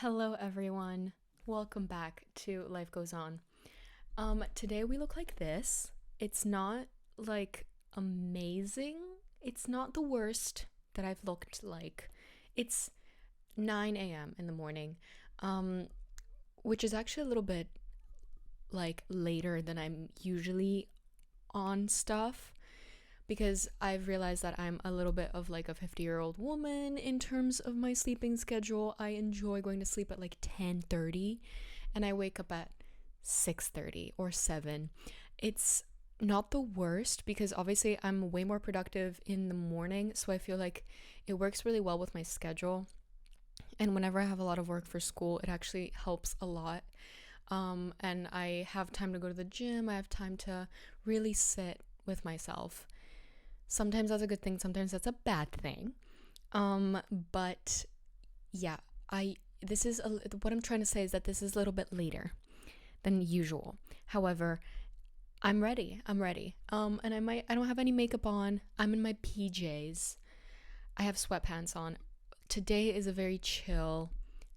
Hello everyone. Welcome back to Life Goes On. Today we look like this. It's not like amazing. It's not the worst that I've looked like. It's 9 a.m. in the morning. Which is actually a little bit like later than I'm usually on stuff, because I've realized that I'm a little bit of like a 50-year-old woman in terms of my sleeping schedule. I enjoy going to sleep at like 10:30 and I wake up at 6:30 or 7. It's not the worst because obviously I'm way more productive in the morning, so I feel like it works really well with my schedule. And whenever I have a lot of work for school, it actually helps a lot. And I have time to go to the gym. I have time to really sit with myself. Sometimes that's a good thing, sometimes that's a bad thing. But yeah, what I'm trying to say is that this is a little bit later than usual. However, I'm ready. And I don't have any makeup on. I'm in my PJs. I have sweatpants on. Today is a very chill,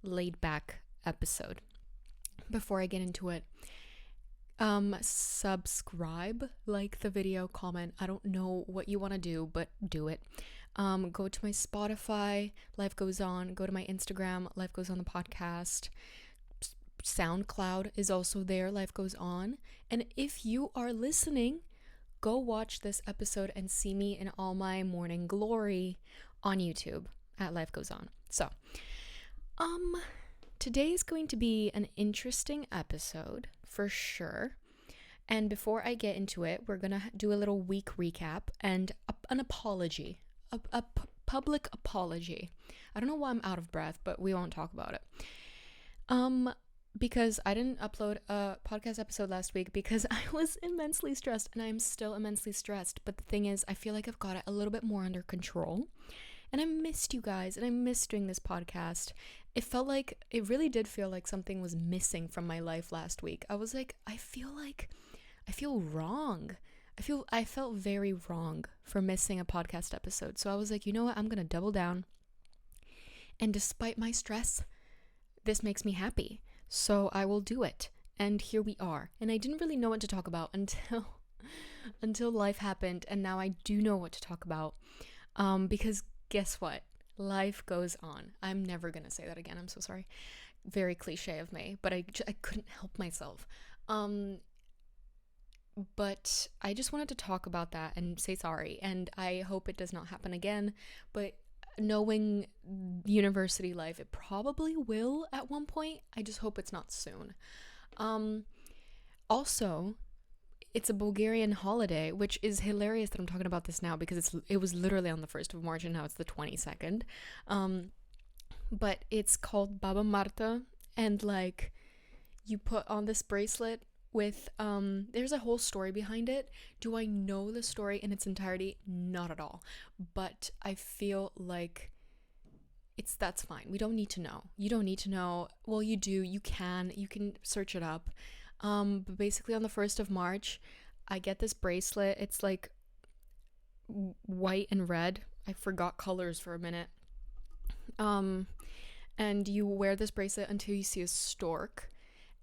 laid back episode. Before I get into it, subscribe, like the video, comment. I don't know what you want to do, but do it. Go to my Spotify, Life Goes On. Go to my Instagram, Life Goes On the podcast. SoundCloud is also there, Life Goes On. And if you are listening, go watch this episode and see me in all my morning glory on YouTube at Life Goes On. So, today is going to be an interesting episode for sure. And before I get into it, we're going to do a little week recap and an apology, a public apology. I don't know why I'm out of breath, but we won't talk about it. Because I didn't upload a podcast episode last week because I was immensely stressed, and I'm still immensely stressed. But the thing is, I feel like I've got it a little bit more under control. And I missed you guys, and I missed doing this podcast. It really did feel like something was missing from my life last week. I was like, I feel wrong. I felt very wrong for missing a podcast episode. So I was like, you know what? I'm going to double down. And despite my stress, this makes me happy. So I will do it. And here we are. And I didn't really know what to talk about until life happened. And now I do know what to talk about. Because guess what? Life goes on. I'm never going to say that again. I'm so sorry. Very cliche of me, but I couldn't help myself. But I just wanted to talk about that and say sorry. And I hope it does not happen again. But knowing university life, it probably will at one point. I just hope it's not soon. Also, it's a Bulgarian holiday, which is hilarious that I'm talking about this now because it was literally on the 1st of March and now it's the 22nd. But it's called Baba Marta, and like you put on this bracelet with there's a whole story behind it. Do I know the story in its entirety? Not at all. But I feel like that's fine. We don't need to know. You don't need to know. Well, you do. You can search it up. But basically on the 1st of March, I get this bracelet. It's like white and red. I forgot colors for a minute. And you wear this bracelet until you see a stork.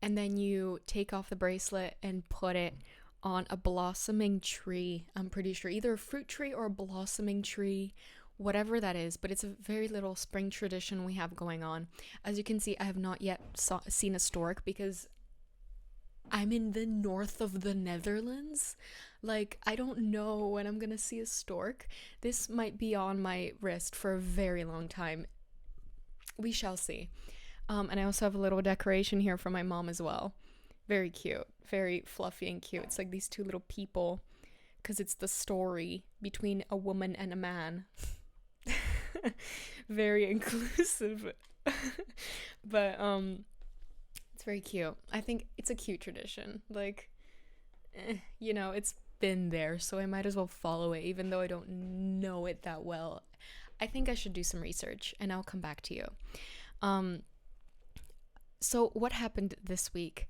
And then you take off the bracelet and put it on a blossoming tree. I'm pretty sure either a fruit tree or a blossoming tree, whatever that is. But it's a very little spring tradition we have going on. As you can see, I have not yet seen a stork because I'm in the north of the Netherlands. Like, I don't know when I'm gonna see a stork. This might be on my wrist for a very long time. We shall see. And I also have a little decoration here for my mom as well. Very cute. Very fluffy and cute. It's like these two little people, because it's the story between a woman and a man. Very inclusive. But, it's very cute. I think it's a cute tradition. Like, it's been there, so I might as well follow it, even though I don't know it that well. I think I should do some research, and I'll come back to you. So what happened this week?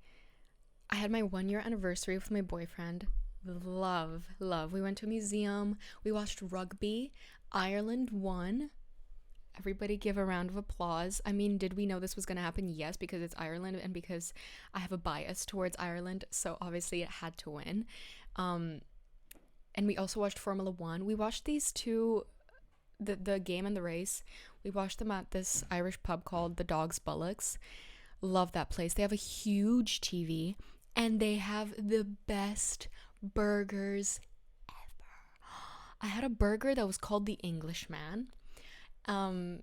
I had my 1-year anniversary with my boyfriend. Love. We went to a museum. We watched rugby. Ireland won. Everybody give a round of applause. I mean, did we know this was going to happen? Yes, because it's Ireland and because I have a bias towards Ireland, so obviously it had to win. Um, and we also watched Formula One. We watched these two, the game and the race. We watched them at this Irish pub called the Dog's Bullocks. Love that place. They have a huge TV and they have the best burgers ever. I had a burger that was called the Englishman. Um,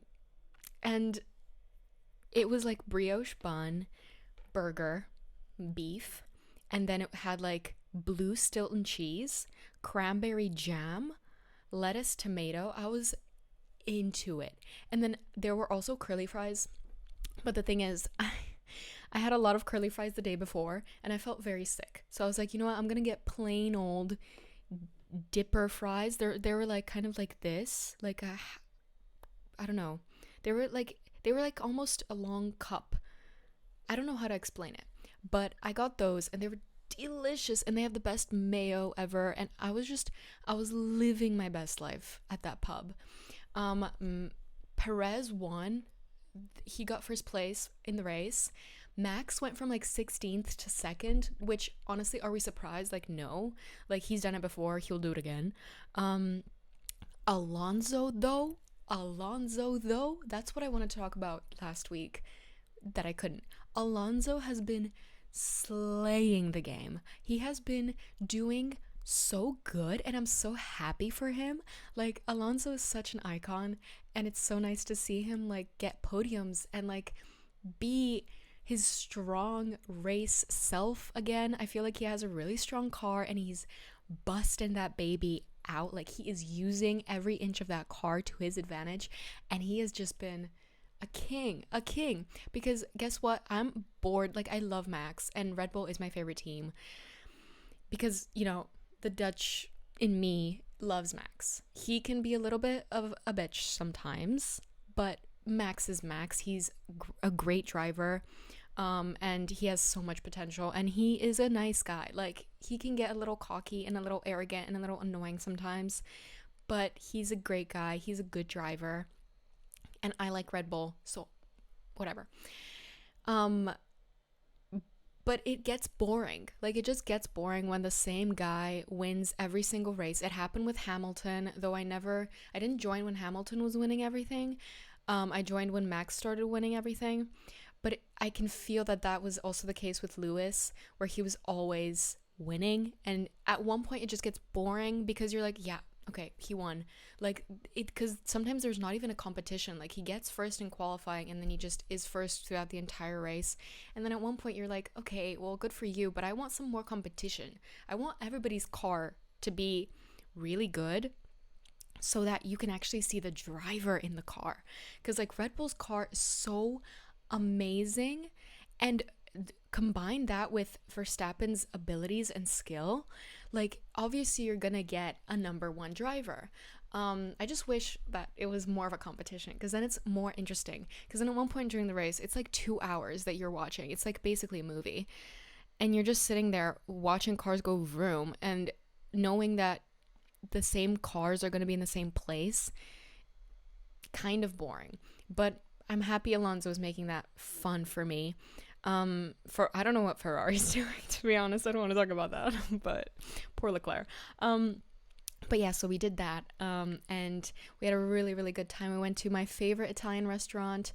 and it was like brioche bun, burger, beef, and then it had like blue Stilton cheese, cranberry jam, lettuce, tomato. I was into it. And then there were also curly fries. But the thing is, I had a lot of curly fries the day before and I felt very sick. So I was like, you know what? I'm going to get plain old dipper fries. They were like kind of like this, like a, I don't know. They were like almost a long cup. I don't know how to explain it. But I got those and they were delicious and they have the best mayo ever, and I was living my best life at that pub. Perez won. He got first place in the race. Max went from like 16th to 2nd, which honestly, are we surprised? Like, no. Like, he's done it before, he'll do it again. Alonso though, that's what I wanted to talk about last week that I couldn't. Alonso has been slaying the game. He has been doing so good and I'm so happy for him. Like, Alonso is such an icon and it's so nice to see him like get podiums and like be his strong race self again. I feel like he has a really strong car and he's busting that baby out. Like, he is using every inch of that car to his advantage and he has just been a king, because guess what, I'm bored. Like, I love Max and Red Bull is my favorite team because, you know, the Dutch in me loves Max. He can be a little bit of a bitch sometimes, but Max is Max. He's a great driver, and he has so much potential and he is a nice guy. Like, he can get a little cocky and a little arrogant and a little annoying sometimes, but he's a great guy. He's a good driver. And I like Red Bull, so whatever. But it gets boring. Like, it just gets boring when the same guy wins every single race. It happened with Hamilton, though I didn't join when Hamilton was winning everything. I joined when Max started winning everything. But I can feel that was also the case with Lewis, where he was always winning. And at one point, it just gets boring because you're like, yeah, okay, he won. Like, it, because sometimes there's not even a competition. Like, he gets first in qualifying and then he just is first throughout the entire race. And then at one point you're like, okay, well, good for you, but I want some more competition. I want everybody's car to be really good so that you can actually see the driver in the car. Because, like, Red Bull's car is so amazing, and combine that with Verstappen's abilities and skill, like, obviously you're gonna get a number one driver. I just wish that it was more of a competition, because then it's more interesting. Because then at one point during the race, it's like 2 hours that you're watching. It's like basically a movie, and you're just sitting there watching cars go vroom and knowing that the same cars are going to be in the same place. Kind of boring, but I'm happy Alonso is making that fun for me. For I don't know what Ferrari's doing, to be honest. I don't want to talk about that, but poor Leclerc. But yeah, so we did that, and we had a really, really good time. We went to my favorite Italian restaurant.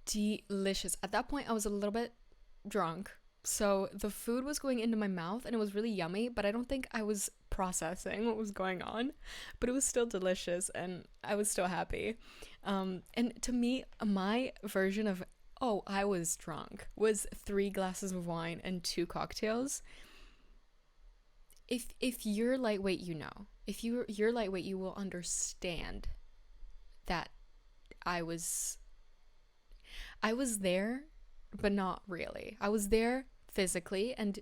Delicious. At that point, I was a little bit drunk, so the food was going into my mouth, and it was really yummy, but I don't think I was processing what was going on, but it was still delicious, and I was still happy. And to me, my version of, oh, I was drunk, was 3 glasses of wine and 2 cocktails. If you're lightweight, you know. If you're lightweight, you will understand that I was there, but not really. I was there physically and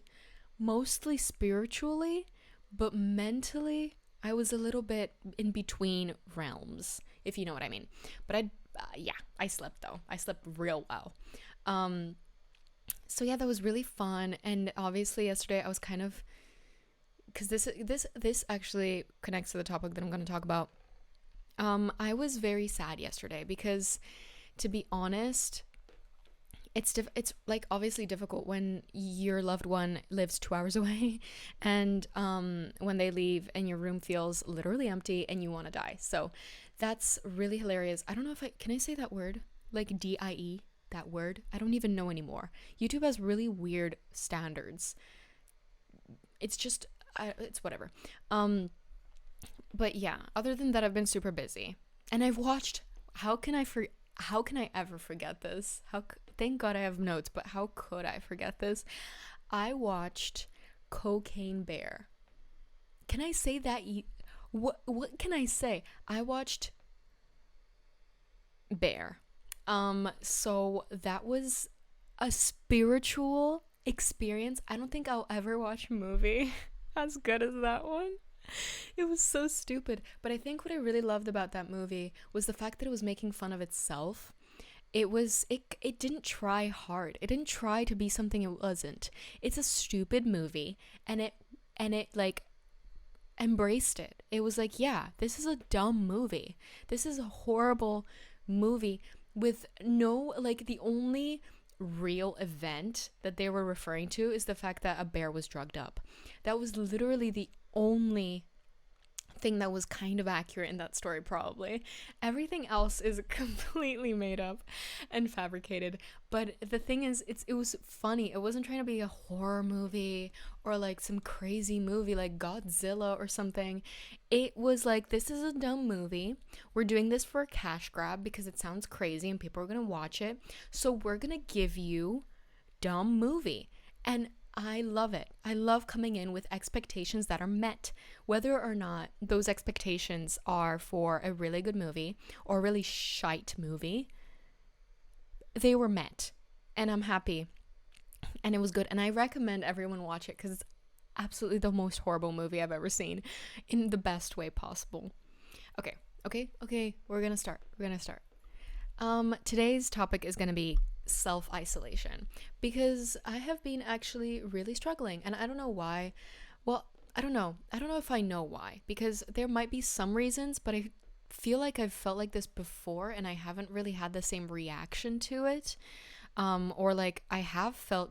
mostly spiritually, but mentally, I was a little bit in between realms, if you know what I mean. But I slept though. I slept real well. So yeah, that was really fun. And obviously yesterday I was kind of, because this actually connects to the topic that I'm going to talk about. I was very sad yesterday because, to be honest, it's like obviously difficult when your loved one lives 2 hours away, and when they leave and your room feels literally empty and you want to die. So that's really hilarious. I don't know if I can I say that word, like DIE, that word. I don't even know anymore. YouTube has really weird standards. It's just it's whatever. But yeah, other than that, I've been super busy, and I've watched. How can I for? How can I ever forget this? Thank God I have notes, but how could I forget this? I watched Cocaine Bear. Can I say that? What can I say? I watched Bear. So that was a spiritual experience. I don't think I'll ever watch a movie as good as that one. It was so stupid. But I think what I really loved about that movie was the fact that it was making fun of itself. It didn't try hard. It didn't try to be something it wasn't. It's a stupid movie, and it like embraced it. It was like, yeah, this is a dumb movie. This is a horrible movie with no, like, the only real event that they were referring to is the fact that a bear was drugged up. That was literally the only thing that was kind of accurate in that story. Probably everything else is completely made up and fabricated. But the thing is, it was funny. It wasn't trying to be a horror movie or like some crazy movie like Godzilla or something. It was like, this is a dumb movie. We're doing this for a cash grab because it sounds crazy and people are gonna watch it, so we're gonna give you dumb movie. And I love it. I love coming in with expectations that are met. Whether or not those expectations are for a really good movie or a really shite movie, they were met. And I'm happy. And it was good. And I recommend everyone watch it because it's absolutely the most horrible movie I've ever seen in the best way possible. Okay. We're going to start. Today's topic is going to be self-isolation, because I have been actually really struggling, and I don't know why. Well, I don't know if I know why, because there might be some reasons, but I feel like I've felt like this before and I haven't really had the same reaction to it. Or like, I have felt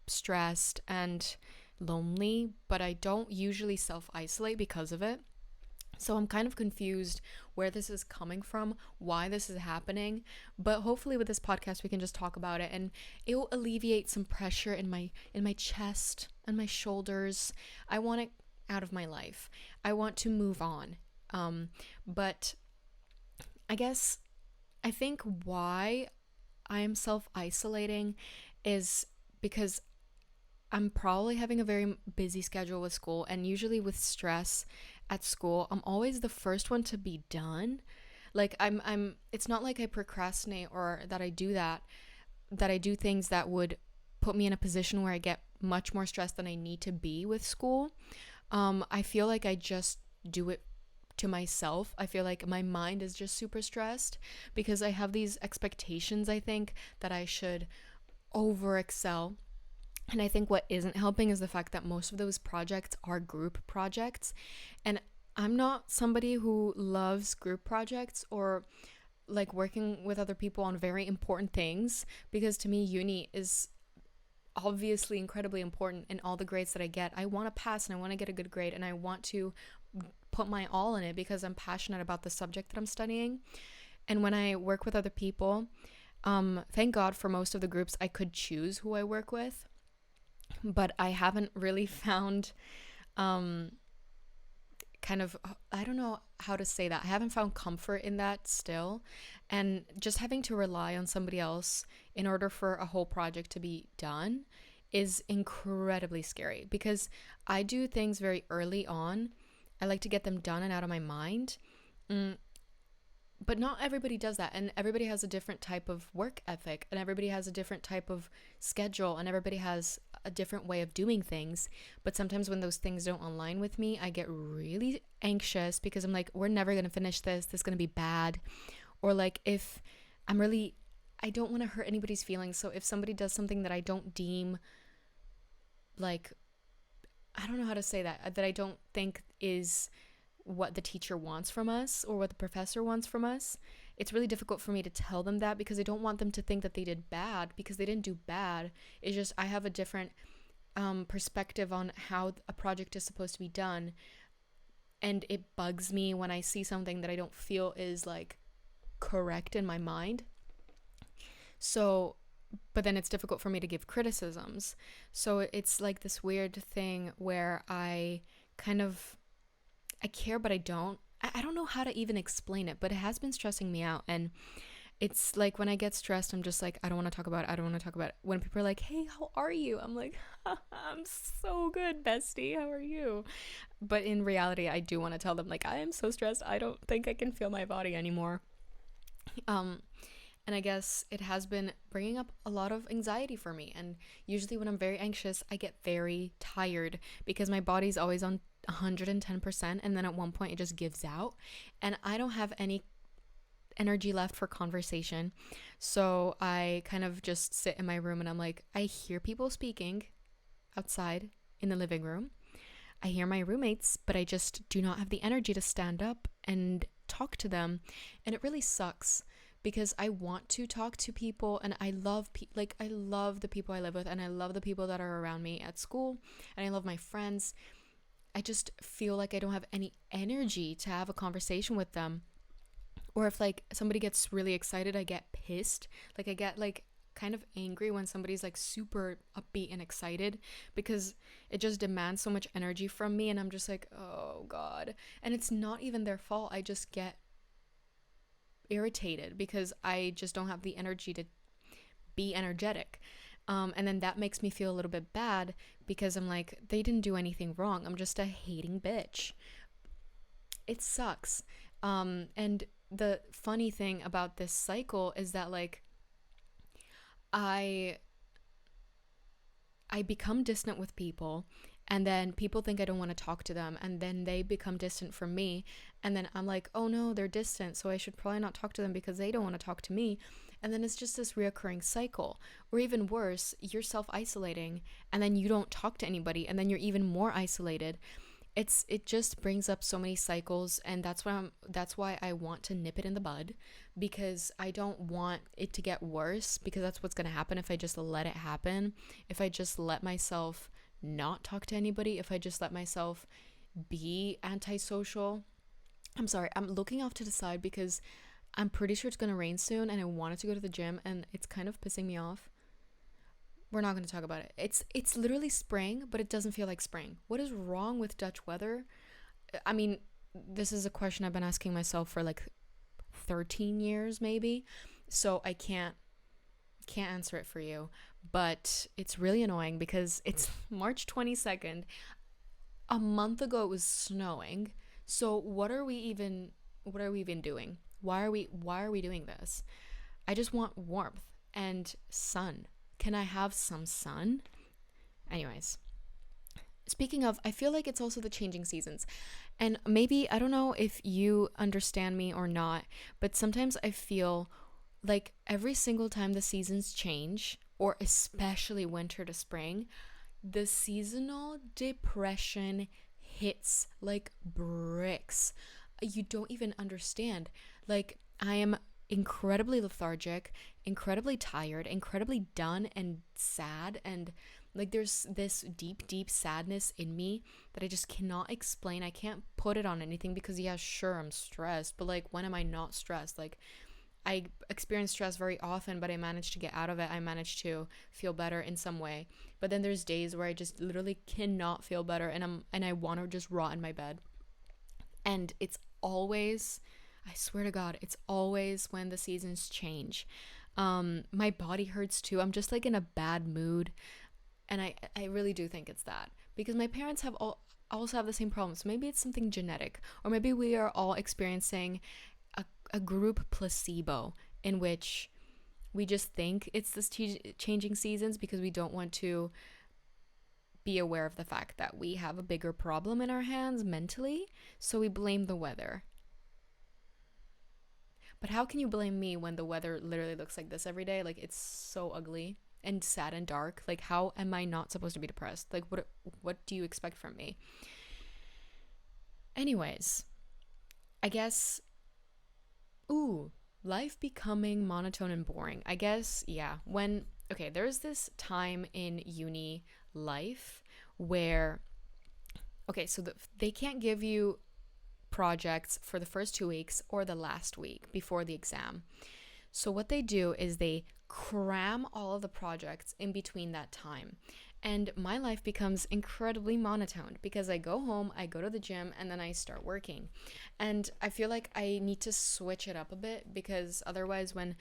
stressed and lonely, but I don't usually self-isolate because of it. So I'm kind of confused where this is coming from, why this is happening. But hopefully with this podcast we can just talk about it, and it will alleviate some pressure in my chest and my shoulders. I want it out of my life. I want to move on. But I guess I think why I am self-isolating is because I'm probably having a very busy schedule with school, and usually with stress at school, I'm always the first one to be done. Like I'm it's not like I procrastinate or that I do things that would put me in a position where I get much more stressed than I need to be with school. I feel like I just do it to myself. I feel like my mind is just super stressed because I have these expectations, I think, that I should over excel. And I think what isn't helping is the fact that most of those projects are group projects. And I'm not somebody who loves group projects or like working with other people on very important things, because to me, uni is obviously incredibly important in all the grades that I get. I want to pass and I want to get a good grade and I want to put my all in it because I'm passionate about the subject that I'm studying. And when I work with other people, thank God for most of the groups I could choose who I work with. But I haven't really found kind of, I don't know how to say that. I haven't found comfort in that still. And just having to rely on somebody else in order for a whole project to be done is incredibly scary, because I do things very early on. I like to get them done and out of my mind. But not everybody does that, and everybody has a different type of work ethic, and everybody has a different type of schedule, and everybody has a different way of doing things. But sometimes when those things don't align with me, I get really anxious because I'm like, we're never going to finish this is going to be bad. Or like, if I don't want to hurt anybody's feelings, so if somebody does something that I don't deem, like, I don't know how to say that I don't think is what the teacher wants from us or what the professor wants from us, it's really difficult for me to tell them that, because I don't want them to think that they did bad, because they didn't do bad. It's just I have a different perspective on how a project is supposed to be done, and it bugs me when I see something that I don't feel is like correct in my mind. So, but then it's difficult for me to give criticisms. So it's like this weird thing where I kind of, I care, but I don't. I don't know how to even explain it, but it has been stressing me out. And it's like when I get stressed, I'm just like, I don't want to talk about it. I don't want to talk about it. When people are like, hey, how are you? I'm like, I'm so good, bestie. How are you? But in reality, I do want to tell them, like, I am so stressed. I don't think I can feel my body anymore. And I guess it has been bringing up a lot of anxiety for me. And usually when I'm very anxious, I get very tired because my body's always on 110%. And then at one point it just gives out. And I don't have any energy left for conversation. So I kind of just sit in my room and I'm like, I hear people speaking outside in the living room. I hear my roommates, but I just do not have the energy to stand up and talk to them. And it really sucks, because I want to talk to people, and I love I love the people I live with, and I love the people that are around me at school, and I love my friends. I just feel like I don't have any energy to have a conversation with them. Or if like somebody gets really excited, I get pissed. Like I get like kind of angry when somebody's like super upbeat and excited, because it just demands so much energy from me, and I'm just like, oh god. And it's not even their fault. I just get irritated because I just don't have the energy to be energetic. And then that makes me feel a little bit bad, because I'm like, they didn't do anything wrong. I'm just a hating bitch. It sucks. And the funny thing about this cycle is that like I become distant with people, and then people think I don't want to talk to them, and then they become distant from me, and then I'm like, oh no, they're distant, so I should probably not talk to them because they don't want to talk to me. And then it's just this reoccurring cycle. Or even worse, you're self-isolating, and then you don't talk to anybody, and then you're even more isolated. It just brings up so many cycles, and that's why I want to nip it in the bud, because I don't want it to get worse, because that's what's going to happen if I just let it happen. If I just let myself not talk to anybody, if I just let myself be antisocial. I'm sorry, I'm looking off to the side because I'm pretty sure it's going to rain soon, and I wanted to go to the gym, and it's kind of pissing me off. We're not going to talk about it. It's literally spring, but it doesn't feel like spring. What is wrong with Dutch weather? I mean, this is a question I've been asking myself for like 13 years maybe. So I can't answer it for you. But it's really annoying because it's March 22nd. A month ago it was snowing. So what are we even doing? Why are we doing this? I just want warmth and sun. Can I have some sun? Anyways, speaking of, I feel like it's also the changing seasons. And maybe, I don't know if you understand me or not, but sometimes I feel like every single time the seasons change, or especially winter to spring, the seasonal depression hits like bricks. You don't even understand. Like, I am incredibly lethargic, incredibly tired, incredibly done and sad, and like there's this deep sadness in me that I just cannot explain. I can't put it on anything, because yeah, sure, I'm stressed, but like, when am I not stressed? Like, I experience stress very often, but I manage to get out of it. I manage to feel better in some way. But then there's days where I just literally cannot feel better, and I want to just rot in my bed. And it's always, I swear to God, it's always when the seasons change. My body hurts too. I'm just like in a bad mood. And I really do think it's that. Because my parents also have the same problems. Maybe it's something genetic. Or maybe we are all experiencing a group placebo, in which we just think it's this changing seasons because we don't want to be aware of the fact that we have a bigger problem in our hands mentally. So we blame the weather. But how can you blame me when the weather literally looks like this every day? Like, it's so ugly and sad and dark. Like, how am I not supposed to be depressed? Like, what do you expect from me? Anyways, I guess, ooh, life becoming monotone and boring. I guess, yeah. Okay, there's this time in uni life where, okay, so they can't give you projects for the first 2 weeks or the last week before the exam. So what they do is they cram all of the projects in between that time. And my life becomes incredibly monotone because I go home, I go to the gym, and then I start working. And I feel like I need to switch it up a bit because otherwise, when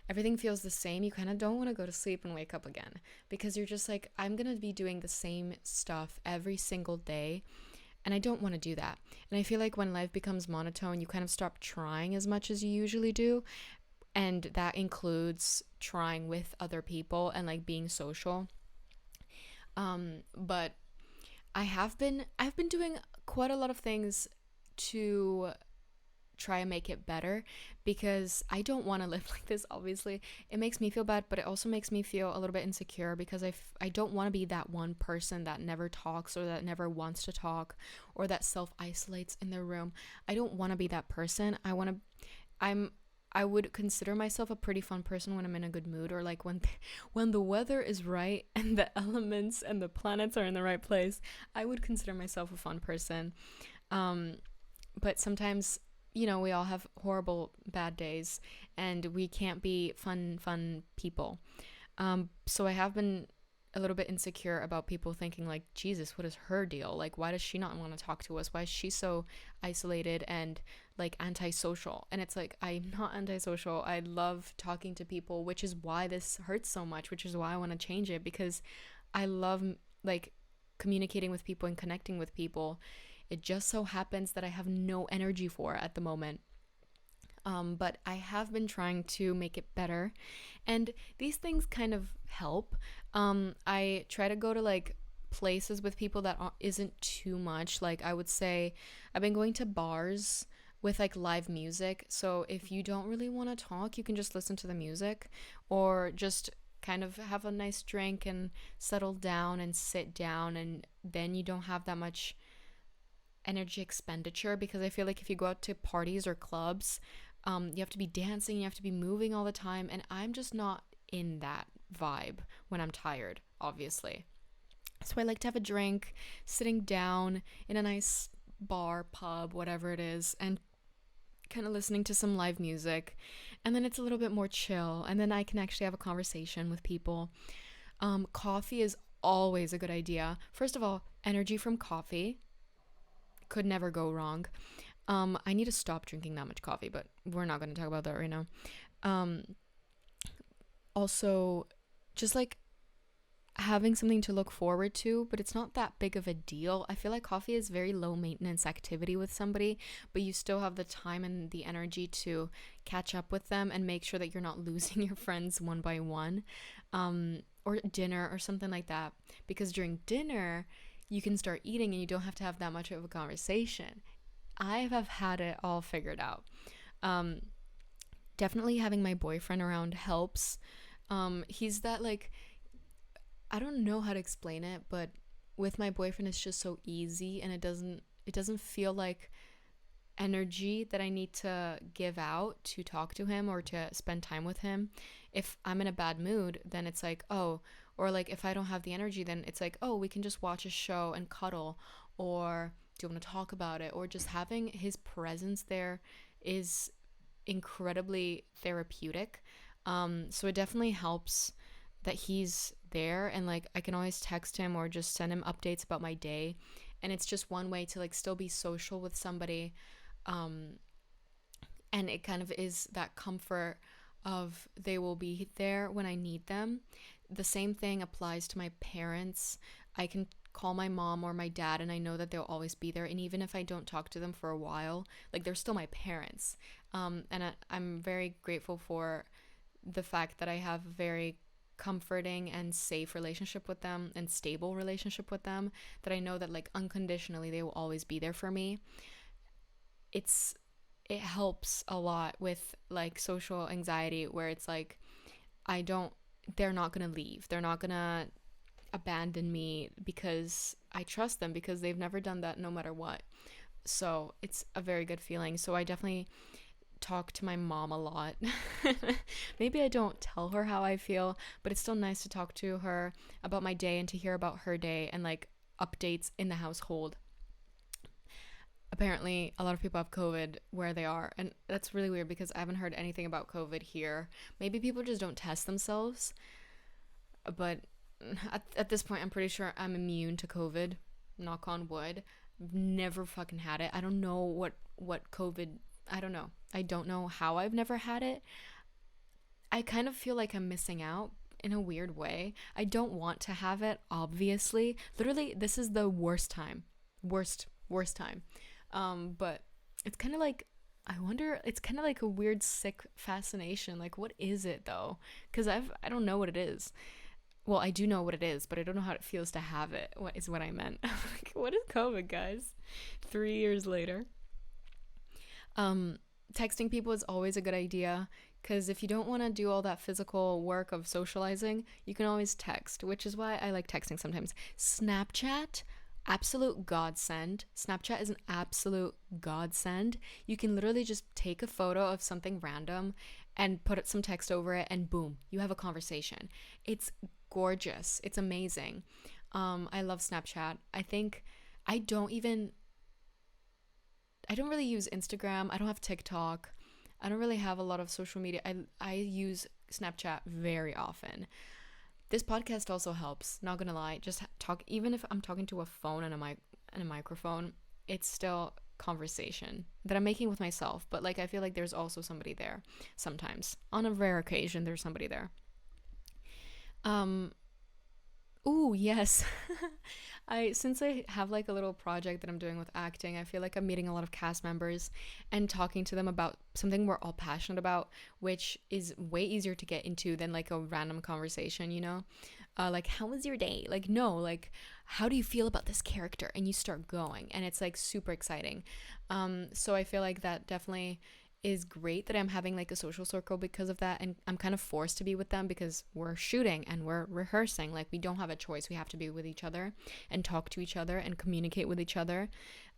everything feels the same, you kind of don't want to go to sleep and wake up again because you're just like, I'm going to be doing the same stuff every single day. And I don't want to do that. And I feel like when life becomes monotone, you kind of stop trying as much as you usually do. And that includes trying with other people and like being social. But I've been doing quite a lot of things to try and make it better because I don't want to live like this. Obviously, it makes me feel bad, but it also makes me feel a little bit insecure because I don't want to be that one person that never talks or that never wants to talk or that self isolates in their room. I don't want to be that person. I'm I would consider myself a pretty fun person when I'm in a good mood or like when the weather is right and the elements and the planets are in the right place. I would consider myself a fun person. Um, but sometimes, we all have horrible bad days and we can't be fun people. So I have been a little bit insecure about people thinking like, Jesus, what is her deal? Like, why does she not want to talk to us? Why is she so isolated and like antisocial? And it's like, I'm not antisocial. I love talking to people, which is why this hurts so much, which is why I want to change it, because I love like communicating with people and connecting with people. It just so happens that I have no energy for at the moment. But I have been trying to make it better, and these things kind of help. I try to go to like places with people that isn't too much. Like I would say, I've been going to bars with like live music. So if you don't really want to talk, you can just listen to the music, or just kind of have a nice drink and settle down and sit down, and then you don't have that much energy expenditure because I feel like if you go out to parties or clubs, you have to be dancing, you have to be moving all the time, and I'm just not in that vibe when I'm tired, obviously. So I like to have a drink, sitting down in a nice bar, pub, whatever it is, and kind of listening to some live music, and then it's a little bit more chill, and then I can actually have a conversation with people. Coffee is always a good idea. First of all, energy from coffee could never go wrong. I need to stop drinking that much coffee, but we're not going to talk about that right now. Um, Also, just like having something to look forward to, but it's not that big of a deal. I feel like coffee is very low maintenance activity with somebody, but you still have the time and the energy to catch up with them and make sure that you're not losing your friends one by one. Or dinner or something like that. Because during dinner, you can start eating and you don't have to have that much of a conversation. I have had it all figured out. Um, Definitely having my boyfriend around helps. He's that like, I don't know how to explain it, but with my boyfriend it's just so easy, and it doesn't feel like energy that I need to give out to talk to him or to spend time with him. If I'm in a bad mood, then it's like, oh, or like if I don't have the energy, then it's like, oh, we can just watch a show and cuddle, or do you want to talk about it? Or just having his presence there is incredibly therapeutic. So it definitely helps that he's there, and like I can always text him or just send him updates about my day, and it's just one way to like still be social with somebody. um and it kind of is that comfort of they will be there when I need them. The same thing applies to my parents. I can call my mom or my dad and I know that they'll always be there, and even if I don't talk to them for a while, like they're still my parents. I'm very grateful for the fact that I have a very comforting and safe relationship with them and stable relationship with them, that I know that like unconditionally they will always be there for me. it's it helps a lot with like social anxiety, where it's like I don't they're not going to leave. They're not going to abandon me because I trust them, because they've never done that no matter what. So it's a very good feeling. So I definitely talk to my mom a lot. Maybe I don't tell her how I feel, but it's still nice to talk to her about my day and to hear about her day and like updates in the household. Apparently, a lot of people have COVID where they are, and that's really weird because I haven't heard anything about COVID here. Maybe people just don't test themselves, but at this point, I'm pretty sure I'm immune to COVID. Knock on wood. Never fucking had it. I don't know what COVID. I don't know. I don't know how I've never had it. I kind of feel like I'm missing out in a weird way. I don't want to have it, obviously. Literally, this is the worst time. Worst time. But it's kind of like, I wonder, it's kind of like a weird sick fascination. Like, what is it though? Because I don't know what it is. Well, I do know what it is, but I don't know how it feels to have it. What is what I meant? Like, what is COVID, guys? 3 years later. Um, Texting people is always a good idea because if you don't want to do all that physical work of socializing, you can always text, which is why I like texting sometimes. Snapchat, absolute godsend. Snapchat is an absolute godsend. You can literally just take a photo of something random and put some text over it, and boom, you have a conversation. It's gorgeous. It's amazing. I love Snapchat. I don't even I don't really use Instagram. I don't have TikTok. I don't really have a lot of social media. I use Snapchat very often. This podcast also helps. Not gonna lie, just talk. Even if I'm talking to a phone and a microphone, it's still conversation that I'm making with myself. But like I feel like there's also somebody there sometimes. On a rare occasion, there's somebody there. Um, Ooh, yes. I since I have like a little project that I'm doing with acting, I feel like I'm meeting a lot of cast members and talking to them about something we're all passionate about, which is way easier to get into than like a random conversation, you know? Like, how was your day? Like, no, like, how do you feel about this character? And you start going, and it's like super exciting. So I feel like that definitely is great that I'm having like a social circle because of that, and I'm kind of forced to be with them because we're shooting and we're rehearsing. Like we don't have a choice. We have to be with each other and talk to each other and communicate with each other.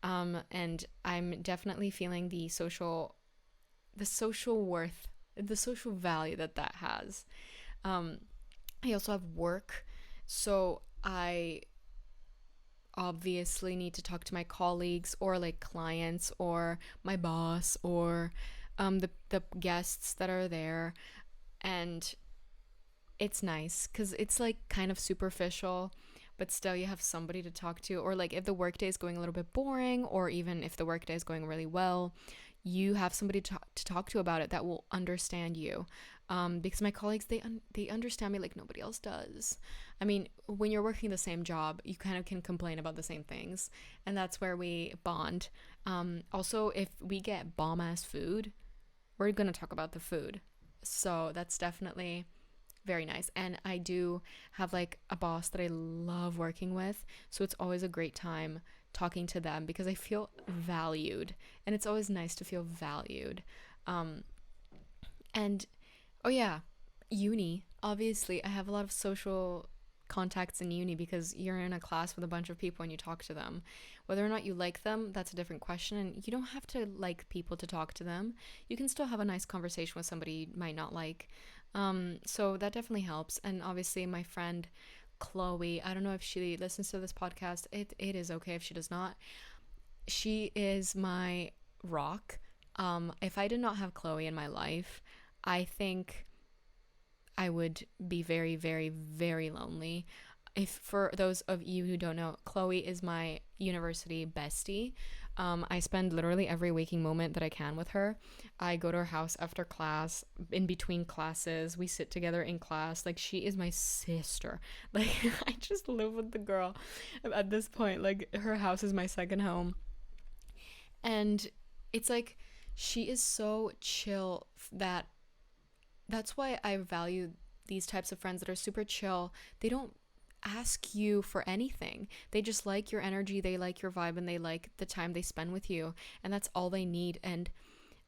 And I'm definitely feeling the social worth, the social value that that has. Um, I also have work, so I obviously need to talk to my colleagues or like clients or my boss or the guests that are there, and it's nice because it's like kind of superficial, but still you have somebody to talk to. Or like if the workday is going a little bit boring, or even if the workday is going really well, you have somebody to talk to about it that will understand you. Because my colleagues, they understand me like nobody else does. I mean, when you're working the same job, you kind of can complain about the same things, and that's where we bond. Also, if we get bomb ass food, we're gonna talk about the food. So that's definitely very nice. And I do have like a boss that I love working with, so it's always a great time talking to them because I feel valued, and it's always nice to feel valued. Um, and oh yeah, uni. Obviously, I have a lot of social contacts in uni because you're in a class with a bunch of people and you talk to them. Whether or not you like them, that's a different question, and you don't have to like people to talk to them. You can still have a nice conversation with somebody you might not like. So that definitely helps. And obviously, my friend Chloe, I don't know if she listens to this podcast. It is okay if she does not. She is my rock. If I did not have Chloe in my life, I think I would be very, very, very lonely. If for those of you who don't know, Chloe is my university bestie. I spend literally every waking moment that I can with her. I go to her house after class, in between classes. We sit together in class. Like, she is my sister. Like, I just live with the girl at this point. Like, her house is my second home. And it's like, she is so chill that that's why I value these types of friends that are super chill. They don't ask you for anything. They just like your energy, they like your vibe, and they like the time they spend with you. And that's all they need. And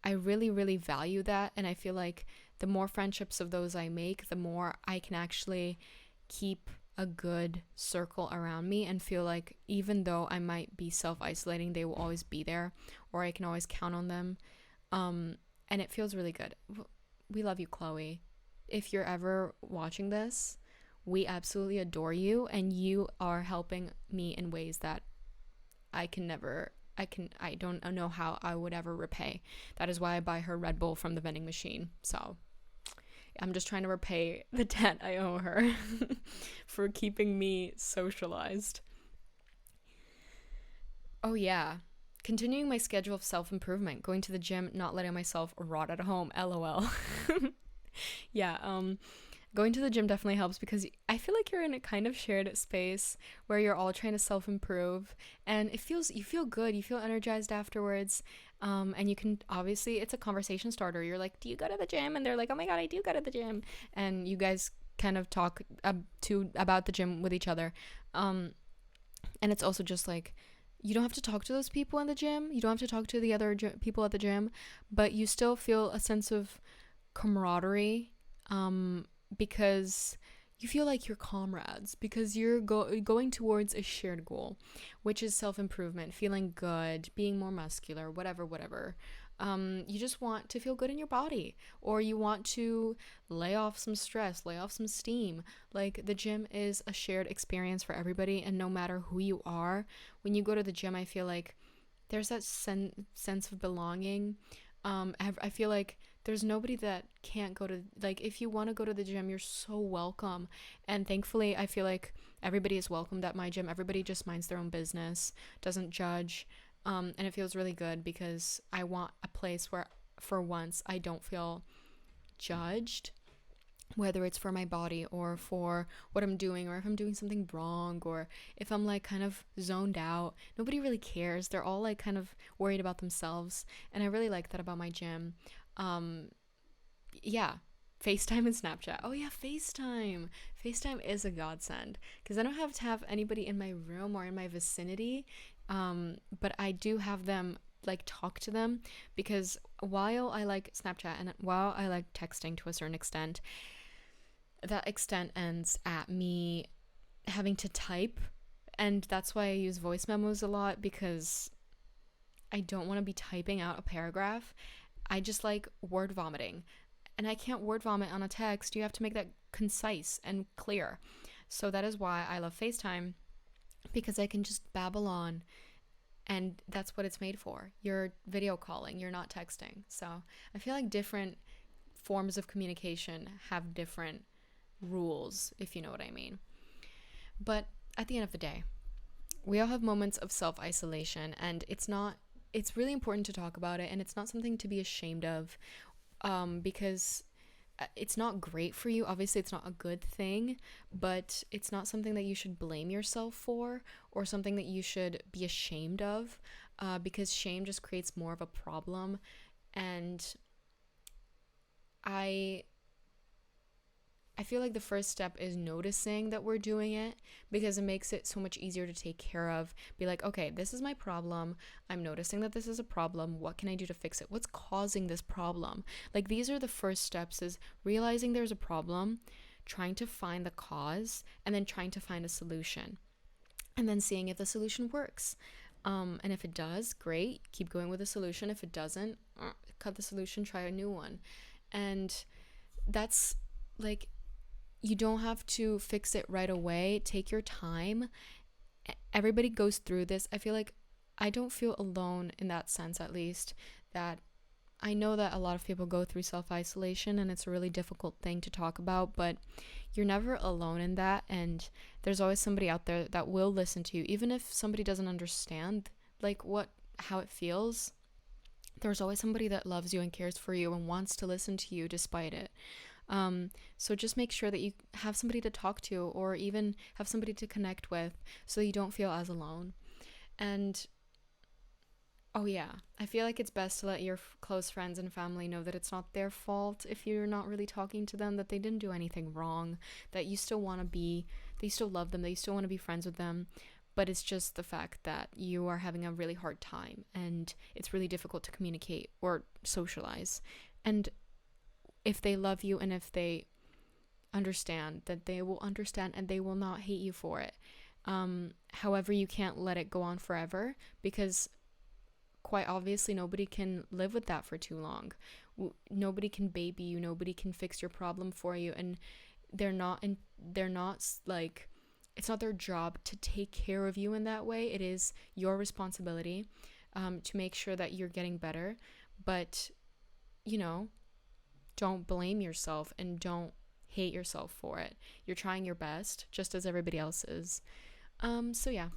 I really, really value that. And I feel like the more friendships of those I make, the more I can actually keep a good circle around me and feel like even though I might be self-isolating, they will always be there, or I can always count on them. And it feels really good. We love you, Chloe. If you're ever watching this, we absolutely adore you, and you are helping me in ways that I don't know how I would ever repay. That is why I buy her Red Bull from the vending machine. So I'm just trying to repay the debt I owe her for keeping me socialized. Oh yeah. Continuing my schedule of self-improvement, going to the gym, not letting myself rot at home. LOL. Yeah, going to the gym definitely helps because I feel like you're in a kind of shared space where you're all trying to self-improve, and you feel good, you feel energized afterwards. And you can, obviously, it's a conversation starter. You're like, do you go to the gym? And they're like, oh my god, I do go to the gym. And you guys kind of talk about the gym with each other. And it's also just like, you don't have to talk to those people in the gym, you don't have to talk to the other people at the gym, but you still feel a sense of camaraderie, because you feel like you're comrades, because you're going towards a shared goal, which is self-improvement, feeling good, being more muscular, whatever. You just want to feel good in your body, or you want to lay off some stress, lay off some steam. Like, the gym is a shared experience for everybody, and no matter who you are, when you go to the gym, I feel like there's that sense of belonging. I feel like there's nobody that can't go to, like, if you want to go to the gym, you're so welcome. And thankfully, I feel like everybody is welcomed at my gym. Everybody just minds their own business, doesn't judge. And it feels really good because I want a place where, for once, I don't feel judged, whether it's for my body or for what I'm doing, or if I'm doing something wrong, or if I'm like kind of zoned out. Nobody really cares. They're all like kind of worried about themselves. And I really like that about my gym. Yeah. FaceTime and Snapchat. Oh yeah, FaceTime. FaceTime is a godsend because I don't have to have anybody in my room or in my vicinity. But I do have them, like, talk to them, because while I like Snapchat and while I like texting to a certain extent, that extent ends at me having to type, and that's why I use voice memos a lot, because I don't want to be typing out a paragraph. I just like word vomiting, and I can't word vomit on a text. You have to make that concise and clear. So that is why I love FaceTime, because I can just babble on, and that's what it's made for. You're video calling, you're not texting. So I feel like different forms of communication have different rules, if you know what I mean. But at the end of the day, we all have moments of self-isolation, and it's really important to talk about it, and it's not something to be ashamed of, because it's not great for you. Obviously, it's not a good thing, but it's not something that you should blame yourself for, or something that you should be ashamed of, because shame just creates more of a problem. And I feel like the first step is noticing that we're doing it, because it makes it so much easier to take care of. Be like, okay, this is my problem. I'm noticing that this is a problem. What can I do to fix it? What's causing this problem? Like, these are the first steps, is realizing there's a problem, trying to find the cause, and then trying to find a solution, and then seeing if the solution works. And if it does, great, keep going with the solution. If it doesn't, cut the solution, try a new one. And that's, like, you don't have to fix it right away. Take your time. Everybody goes through this. I feel like I don't feel alone in that sense, at least, that I know that a lot of people go through self-isolation, and it's a really difficult thing to talk about, but you're never alone in that, and there's always somebody out there that will listen to you. Even if somebody doesn't understand, like, how it feels, there's always somebody that loves you and cares for you and wants to listen to you despite it. So just make sure that you have somebody to talk to, or even have somebody to connect with, so you don't feel as alone. And oh yeah, I feel like it's best to let your close friends and family know that it's not their fault if you're not really talking to them, that they didn't do anything wrong, that you still want to be, that you still love them, that you still want to be friends with them, but it's just the fact that you are having a really hard time, and it's really difficult to communicate or socialize. And if they love you, and if they understand, that they will understand and they will not hate you for it. However, you can't let it go on forever, because quite obviously nobody can live with that for too long. Nobody can baby you, nobody can fix your problem for you, and they're not like, it's not their job to take care of you in that way. It is your responsibility to make sure that you're getting better. But don't blame yourself and don't hate yourself for it. You're trying your best, just as everybody else is. So yeah,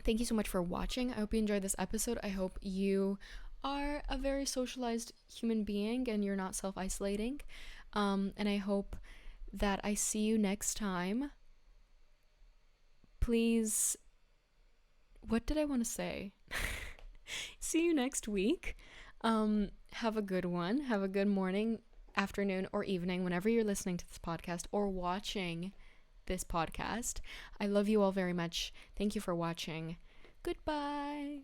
thank you so much for watching. I hope you enjoyed this episode. I hope you are a very socialized human being and you're not self-isolating. And I hope that I see you next time. Please, what did I want to say? See you next week. Have a good one. Have a good morning, afternoon, or evening, whenever you're listening to this podcast or watching this podcast. I love you all very much. Thank you for watching. Goodbye.